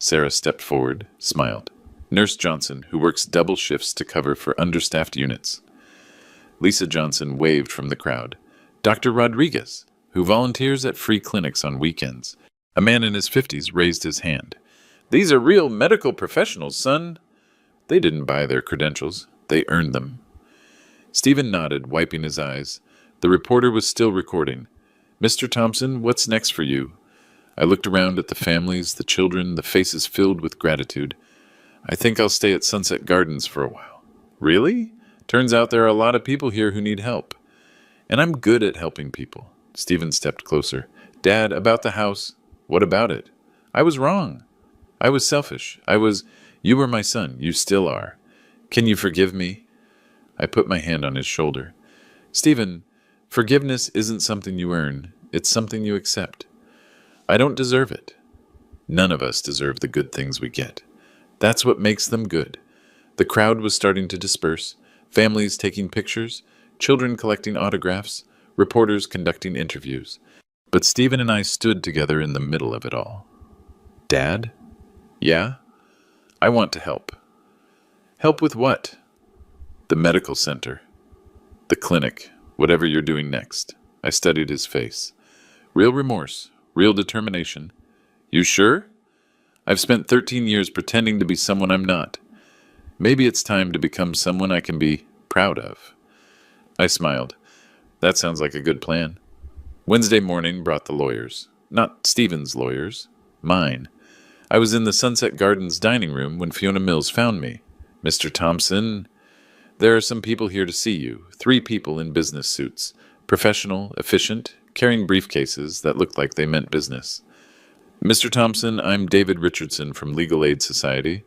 Sarah stepped forward, smiled. Nurse Johnson, who works double shifts to cover for understaffed units. Lisa Johnson waved from the crowd. Dr. Rodriguez, who volunteers at free clinics on weekends. A man in his 50s raised his hand. These are real medical professionals, son. They didn't buy their credentials. They earned them. Stephen nodded, wiping his eyes. The reporter was still recording. Mr. Thompson, what's next for you? I looked around at the families, the children, the faces filled with gratitude. I think I'll stay at Sunset Gardens for a while. Really? Turns out there are a lot of people here who need help. And I'm good at helping people. Stephen stepped closer. Dad, about the house. What about it? I was wrong. I was selfish. You were my son. You still are. Can you forgive me? I put my hand on his shoulder. Stephen, forgiveness isn't something you earn. It's something you accept. I don't deserve it. None of us deserve the good things we get. That's what makes them good. The crowd was starting to disperse, families taking pictures, children collecting autographs, reporters conducting interviews. But Stephen and I stood together in the middle of it all. Dad? Yeah? I want to help. Help with what? The medical center. The clinic. Whatever you're doing next. I studied his face. Real remorse, real determination. You sure? I've spent 13 years pretending to be someone I'm not. Maybe it's time to become someone I can be proud of. I smiled. That sounds like a good plan. Wednesday morning brought the lawyers. Not Stephen's lawyers. Mine. I was in the Sunset Gardens dining room when Fiona Mills found me. Mr. Thompson, there are some people here to see you. 3 people in business suits. Professional, efficient, carrying briefcases that looked like they meant business. Mr. Thompson, I'm David Richardson from Legal Aid Society.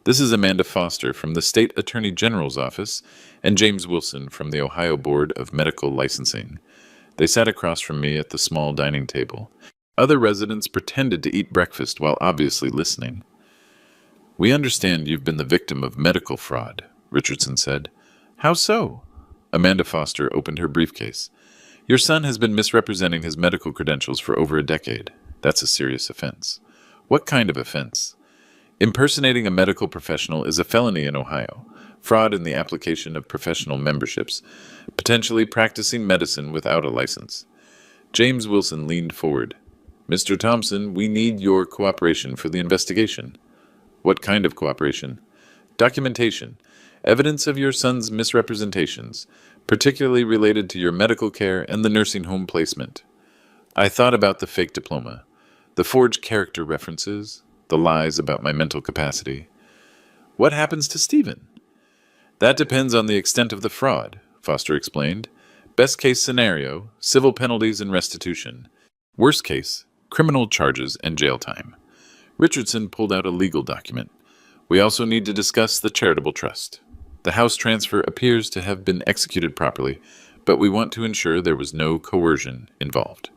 This is Amanda Foster from the State Attorney General's office and James Wilson from the Ohio Board of Medical Licensing. They sat across from me at the small dining table. Other residents pretended to eat breakfast while obviously listening. We understand you've been the victim of medical fraud, Richardson said. How so? Amanda Foster opened her briefcase. Your son has been misrepresenting his medical credentials for over a decade. That's a serious offense. What kind of offense? Impersonating a medical professional is a felony in Ohio. Fraud in the application of professional memberships. Potentially practicing medicine without a license. James Wilson leaned forward. Mr. Thompson, we need your cooperation for the investigation. What kind of cooperation? Documentation. Evidence of your son's misrepresentations, particularly related to your medical care and the nursing home placement. I thought about the fake diploma, the forged character references, the lies about my mental capacity. What happens to Stephen? That depends on the extent of the fraud, Foster explained. Best case scenario, civil penalties and restitution. Worst case, criminal charges and jail time. Richardson pulled out a legal document. We also need to discuss the charitable trust. The house transfer appears to have been executed properly, but we want to ensure there was no coercion involved.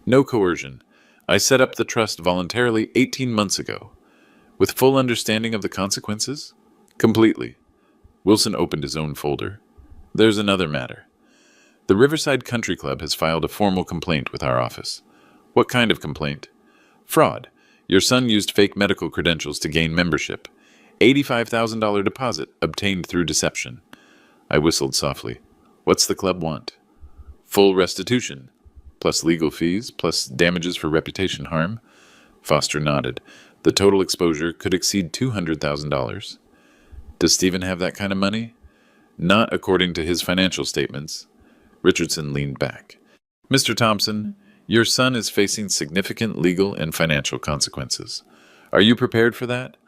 No coercion. I set up the trust voluntarily 18 months ago. With full understanding of the consequences? Completely. Wilson opened his own folder. There's another matter. The Riverside Country Club has filed a formal complaint with our office. What kind of complaint? Fraud. Your son used fake medical credentials to gain membership. $85,000 deposit obtained through deception. I whistled softly. What's the club want? Full restitution. Plus legal fees, plus damages for reputation harm. Foster nodded. The total exposure could exceed $200,000. Does Stephen have that kind of money? Not according to his financial statements. Richardson leaned back. Mr. Thompson, your son is facing significant legal and financial consequences. Are you prepared for that?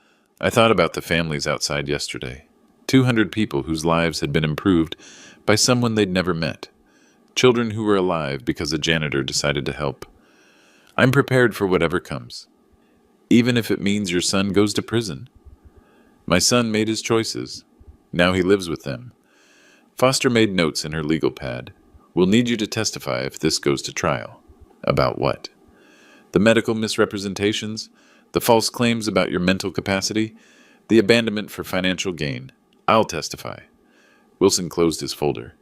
I thought about the families outside yesterday. 200 people whose lives had been improved by someone they'd never met. Children who were alive because a janitor decided to help. I'm prepared for whatever comes. Even if it means your son goes to prison. My son made his choices. Now he lives with them. Foster made notes in her legal pad. We'll need you to testify if this goes to trial. About what? The medical misrepresentations, the false claims about your mental capacity, the abandonment for financial gain. I'll testify. Wilson closed his folder.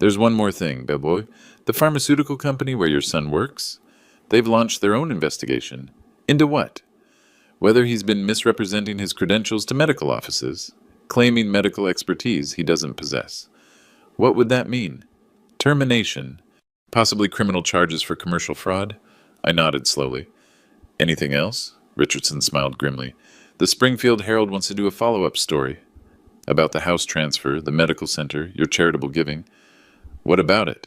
There's one more thing, bellboy. The pharmaceutical company where your son works, they've launched their own investigation. Into what? Whether he's been misrepresenting his credentials to medical offices, claiming medical expertise he doesn't possess. What would that mean? Termination. Possibly criminal charges for commercial fraud? I nodded slowly. Anything else? Richardson smiled grimly. The Springfield Herald wants to do a follow-up story. About the house transfer, the medical center, your charitable giving. What about it?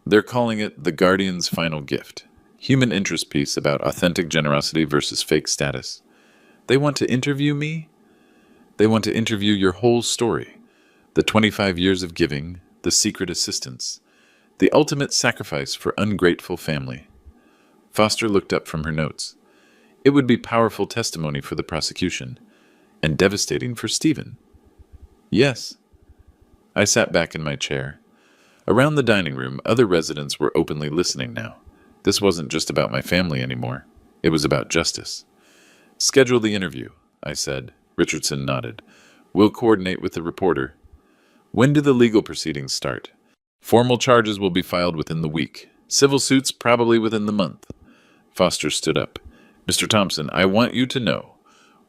They're calling it The Guardian's Final Gift. Human interest piece about authentic generosity versus fake status. They want to interview me? They want to interview your whole story. The 25 years of giving, the secret assistance, the ultimate sacrifice for ungrateful family. Foster looked up from her notes. It would be powerful testimony for the prosecution, and devastating for Stephen. Yes. I sat back in my chair. Around the dining room, other residents were openly listening now. This wasn't just about my family anymore. It was about justice. Schedule the interview, I said. Richardson nodded. We'll coordinate with the reporter. When do the legal proceedings start? Formal charges will be filed within the week. Civil suits probably within the month. Foster stood up. Mr. Thompson, I want you to know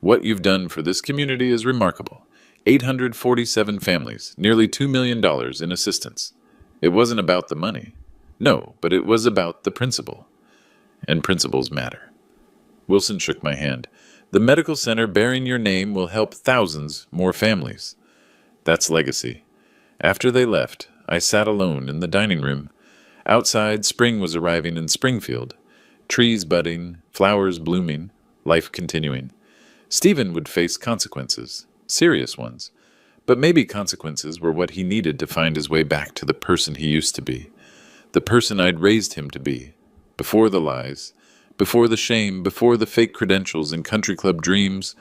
what you've done for this community is remarkable. 847 families, nearly $2 million in assistance. It wasn't about the money. No, but it was about the principle. And principles matter. Wilson shook my hand. The medical center bearing your name will help thousands more families. That's legacy. After they left, I sat alone in the dining room. Outside, spring was arriving in Springfield. Trees budding, flowers blooming, life continuing. Stephen would face consequences, serious ones. But maybe consequences were what he needed to find his way back to the person he used to be. The person I'd raised him to be. Before the lies, before the shame, before the fake credentials and country club dreams.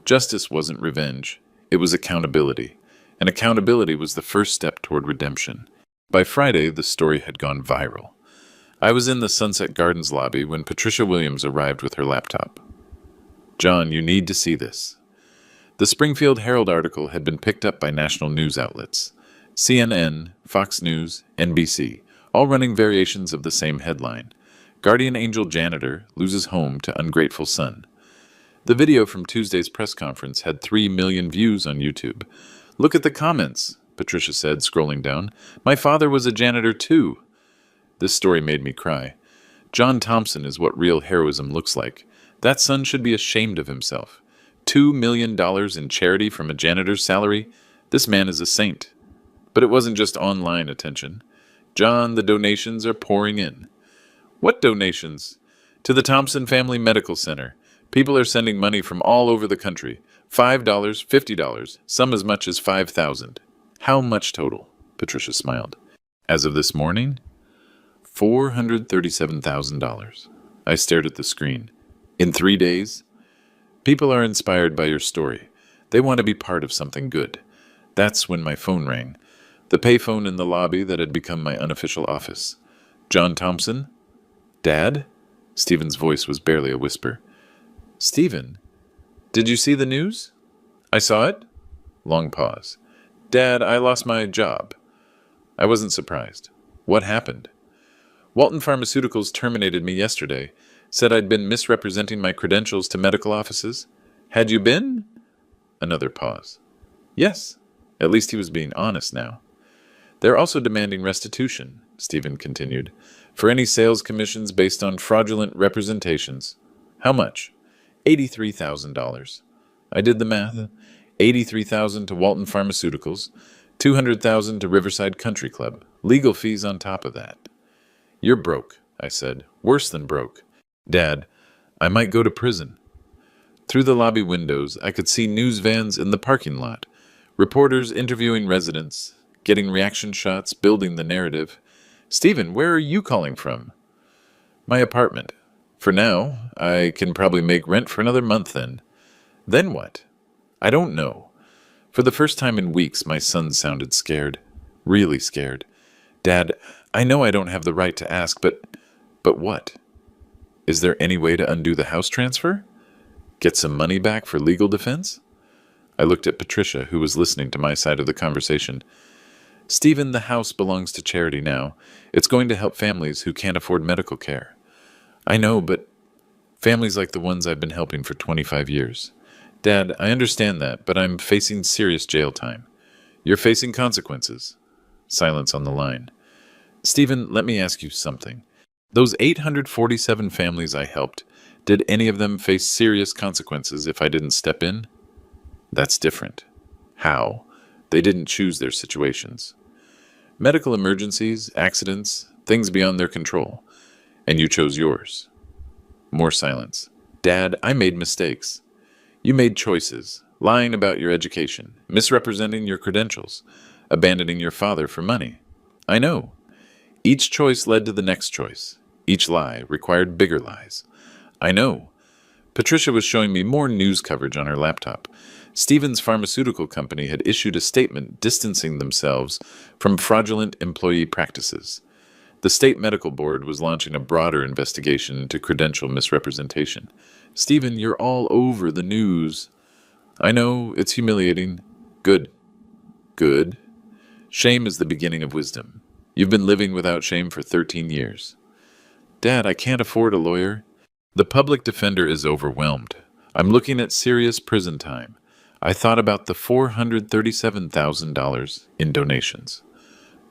Justice wasn't revenge. It was accountability. And accountability was the first step toward redemption. By Friday, the story had gone viral. I was in the Sunset Gardens lobby when Patricia Williams arrived with her laptop. John, you need to see this. The Springfield Herald article had been picked up by national news outlets. CNN, Fox News, NBC, all running variations of the same headline. Guardian angel janitor loses home to ungrateful son. The video from Tuesday's press conference had 3 million views on YouTube. Look at the comments, Patricia said, scrolling down. My father was a janitor too. This story made me cry. John Thompson is what real heroism looks like. That son should be ashamed of himself. $2 million in charity from a janitor's salary? This man is a saint. But it wasn't just online attention. John, the donations are pouring in. What donations? To the Thompson Family Medical Center. People are sending money from all over the country. $5, $50, some as much as $5,000. How much total? Patricia smiled. As of this morning, $437,000. I stared at the screen. In 3 days? People are inspired by your story. They want to be part of something good. That's when my phone rang. The payphone in the lobby that had become my unofficial office. John Thompson? Dad? Stephen's voice was barely a whisper. Stephen, did you see the news? I saw it. Long pause. Dad, I lost my job. I wasn't surprised. What happened? Walton Pharmaceuticals terminated me yesterday. Said I'd been misrepresenting my credentials to medical offices. Had you been? Another pause. Yes. At least he was being honest now. They're also demanding restitution, Stephen continued, for any sales commissions based on fraudulent representations. How much? $83,000. I did the math. $83,000 to Walton Pharmaceuticals, $200,000 to Riverside Country Club, legal fees on top of that. You're broke, I said. Worse than broke. Dad, I might go to prison. Through the lobby windows, I could see news vans in the parking lot, reporters interviewing residents, getting reaction shots, building the narrative. Stephen, where are you calling from? My apartment. For now, I can probably make rent for another month then. Then what? I don't know. For the first time in weeks, my son sounded scared. Really scared. Dad, I know I don't have the right to ask, but what? Is there any way to undo the house transfer? Get some money back for legal defense? I looked at Patricia, who was listening to my side of the conversation. Stephen, the house belongs to charity now. It's going to help families who can't afford medical care. I know, but families like the ones I've been helping for 25 years. Dad, I understand that, but I'm facing serious jail time. You're facing consequences. Silence on the line. Stephen, let me ask you something. Those 847 families I helped, did any of them face serious consequences if I didn't step in? That's different. How? They didn't choose their situations. Medical emergencies, accidents, things beyond their control. And you chose yours. More silence. Dad, I made mistakes. You made choices, lying about your education, misrepresenting your credentials, abandoning your father for money. I know. Each choice led to the next choice. Each lie required bigger lies. I know. Patricia was showing me more news coverage on her laptop. Stephen's pharmaceutical company had issued a statement distancing themselves from fraudulent employee practices. The state medical board was launching a broader investigation into credential misrepresentation. Stephen, you're all over the news. I know, it's humiliating. Good. Good. Shame is the beginning of wisdom. You've been living without shame for 13 years. Dad, I can't afford a lawyer. The public defender is overwhelmed. I'm looking at serious prison time. I thought about the $437,000 in donations.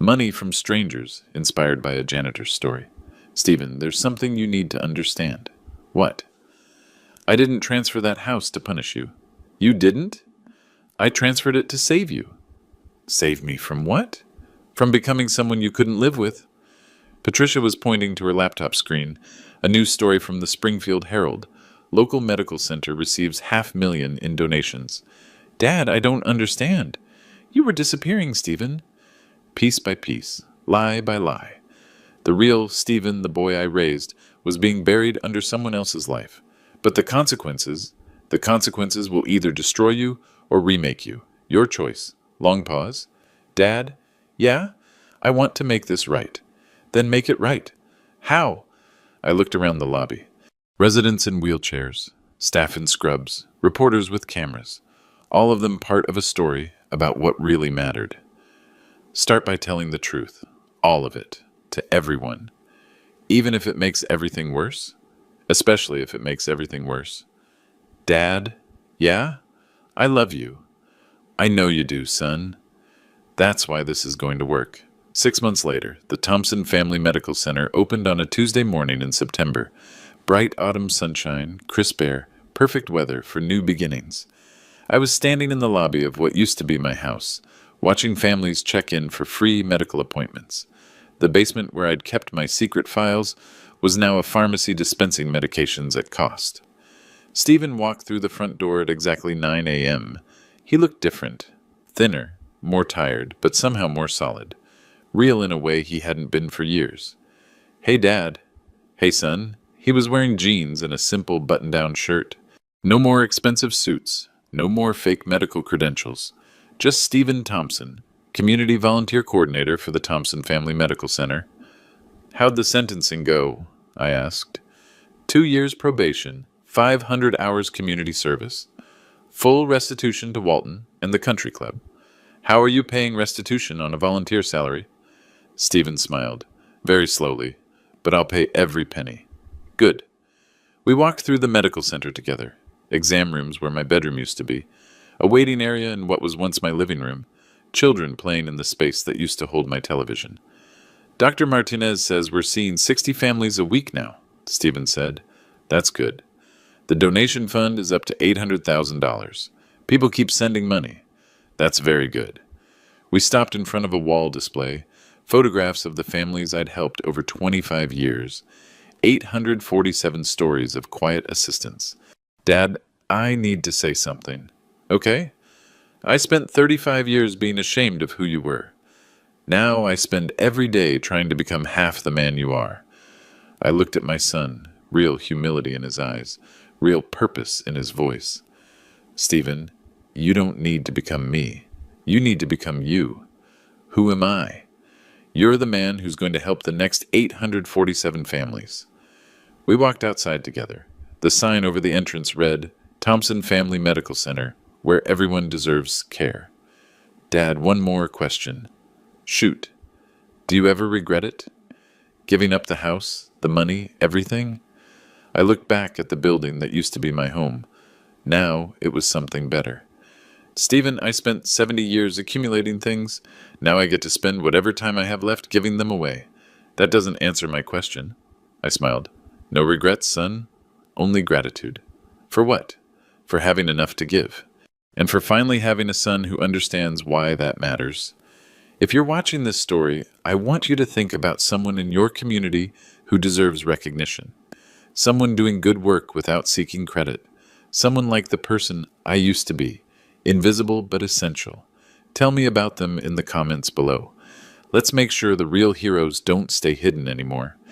Money from strangers, inspired by a janitor's story. Stephen, there's something you need to understand. What? I didn't transfer that house to punish you. You didn't? I transferred it to save you. Save me from what? From becoming someone you couldn't live with. Patricia was pointing to her laptop screen. A news story from the Springfield Herald. Local medical center receives $500,000 in donations. Dad, I don't understand. You were disappearing, Stephen. Piece by piece, lie by lie. The real Stephen, the boy I raised, was being buried under someone else's life. But the consequences will either destroy you or remake you. Your choice. Long pause. Dad, yeah? I want to make this right. Then make it right. How? I looked around the lobby. Residents in wheelchairs, staff in scrubs, reporters with cameras. All of them part of a story about what really mattered. Start by telling the truth. All of it. To everyone. Even if it makes everything worse. Especially if it makes everything worse. Dad, yeah? I love you. I know you do, son. That's why this is going to work. 6 months later, the Thompson Family Medical Center opened on a Tuesday morning in September. Bright autumn sunshine, crisp air, perfect weather for new beginnings. I was standing in the lobby of what used to be my house, watching families check in for free medical appointments. The basement where I'd kept my secret files was now a pharmacy dispensing medications at cost. Stephen walked through the front door at exactly 9 a.m. He looked different, thinner, more tired, but somehow more solid. Real in a way he hadn't been for years. Hey, Dad. Hey, son. He was wearing jeans and a simple button-down shirt. No more expensive suits. No more fake medical credentials. Just Stephen Thompson, community volunteer coordinator for the Thompson Family Medical Center. How'd the sentencing go? I asked. 2 years probation, 500 hours community service, full restitution to Walton and the country club. How are you paying restitution on a volunteer salary? Stephen smiled, very slowly, but I'll pay every penny. Good. We walked through the medical center together, exam rooms where my bedroom used to be, a waiting area in what was once my living room, children playing in the space that used to hold my television. Dr. Martinez says we're seeing 60 families a week now, Stephen said. That's good. The donation fund is up to $800,000. People keep sending money. That's very good. We stopped in front of a wall display, photographs of the families I'd helped over 25 years, 847 stories of quiet assistance. Dad, I need to say something. Okay? I spent 35 years being ashamed of who you were. Now I spend every day trying to become half the man you are. I looked at my son, real humility in his eyes, real purpose in his voice. Stephen, you don't need to become me. You need to become you. Who am I? You're the man who's going to help the next 847 families. We walked outside together. The sign over the entrance read, Thompson Family Medical Center, where everyone deserves care. Dad, one more question. Shoot. Do you ever regret it? Giving up the house, the money, everything? I looked back at the building that used to be my home. Now it was something better. Stephen, I spent 70 years accumulating things. Now I get to spend whatever time I have left giving them away. That doesn't answer my question. I smiled. No regrets, son. Only gratitude. For what? For having enough to give. And for finally having a son who understands why that matters. If you're watching this story, I want you to think about someone in your community who deserves recognition. Someone doing good work without seeking credit. Someone like the person I used to be. Invisible but essential. Tell me about them in the comments below. Let's make sure the real heroes don't stay hidden anymore.